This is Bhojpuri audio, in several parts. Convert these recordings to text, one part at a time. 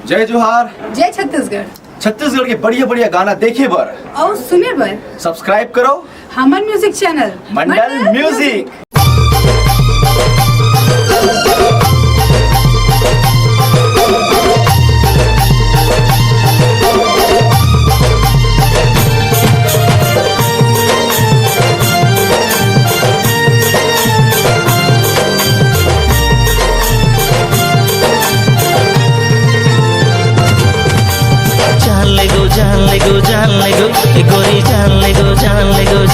जय जोहार। जय छत्तीसगढ़। छत्तीसगढ़ के बढ़िया बढ़िया गाना देखे बर और सुने बर सब्सक्राइब करो हमन म्यूजिक चैनल मंडल म्यूजिक। जान ले गो ए गोरी जान ले गो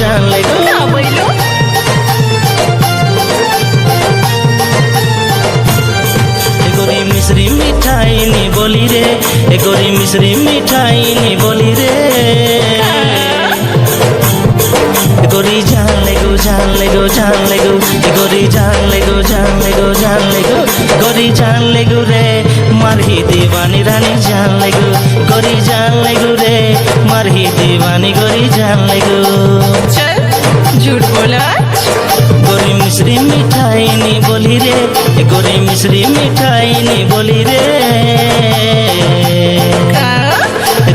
का बोलो ए गोरी मिश्री मिठाई नी बोली रे ए गोरी मिश्री मिठाई नी बोली रे ए गोरी जान ले गो ए गोरी जान ले गो गोरी जान ले गो रे मारही दीवानी रानी जान ले गो गोरी जान ले गो रे मारही दीवानी गोरी जान ले गो। चल झूठ बोला। गोरी मिश्री मिठाई नी बोली रे ए गोरी मिश्री मिठाई नी बोली रे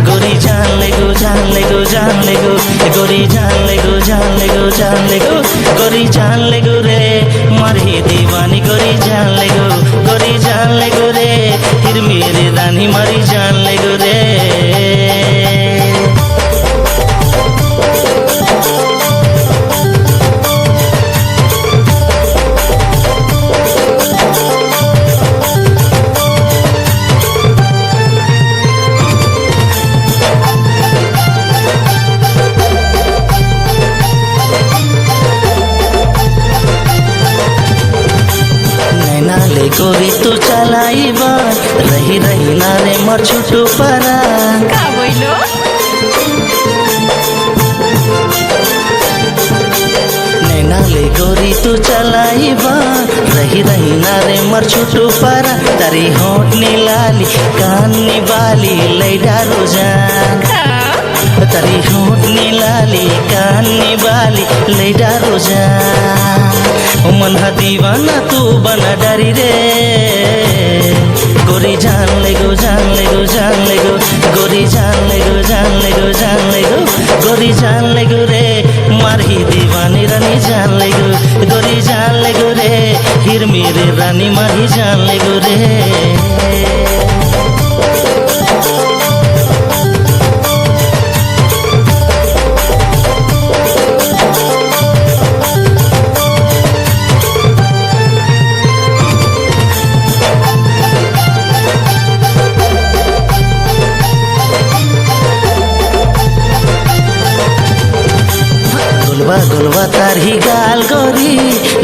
गोरी जान ले गो ए गोरी जान ले गो गोरी जान ले गो रे मारही दीवानी गोरी जान ले गो रे फिर मेरे रानी मारी जान ले गो रे। गोरी तू चलाई बा रही ना रे मर छुटू परा का बोलो नैना ले गोरी तू चलाई बा रही ना रे मर छुटू परा तारी होठ नी लाली कान नी बाली लैडा रोजान तारी होठ नी लाली कान नी बाली लैडा रोजान मन हा दीवाना तू बना डरी रे गोरी जान ले गो गोरी जान ले गो गोरी जान ले गो रे मारही दीवानी रानी जान ले गो गोरी जान ले गो रे फिर मेरे रानी मारही जान ले गो रे। गोलवा तारी गाल गोरी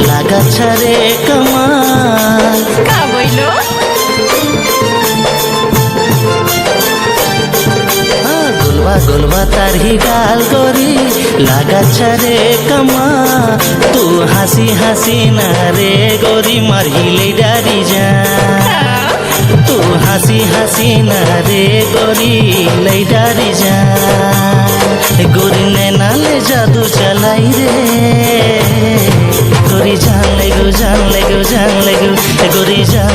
लागा छरे कमाल का बोलो गोलवा तारी गाल गोरी लागा छरे कमाल तू हंसी ना रे गोरी मारही ले डारी जा तू हंसी ना रे गोरी ले डारी जा गोरी नैना ले जादू चलाई रे गोरी जान ले गो गोरी जान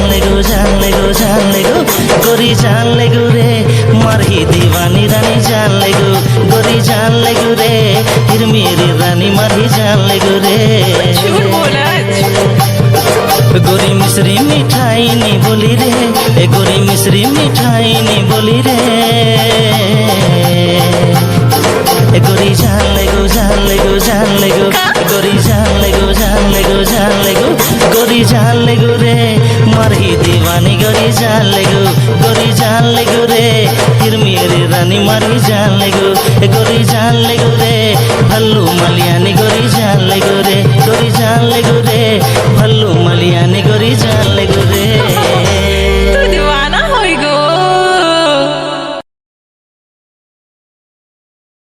ले गो गोरी जान ले गो रे मारही दीवानी रानी जान ले गो गोरी जान ले गो रे फिर मेरी रानी मारही जान ले गो रे। झूठ बोला। गोरी मिश्री मिठाई नी बोली रे ए गोरी मिश्री मिठाई नी बोली रे गोरी जान ले गो गोरी जान ले गो गोरी जान ले गो रे मारही दीवानी गोरी जान ले गो रे फिर मेरी रानी मारही जान ले गो गोरी जान ले गो रे भल्लू मलियानी गोरी जान ले गो रे भल्लू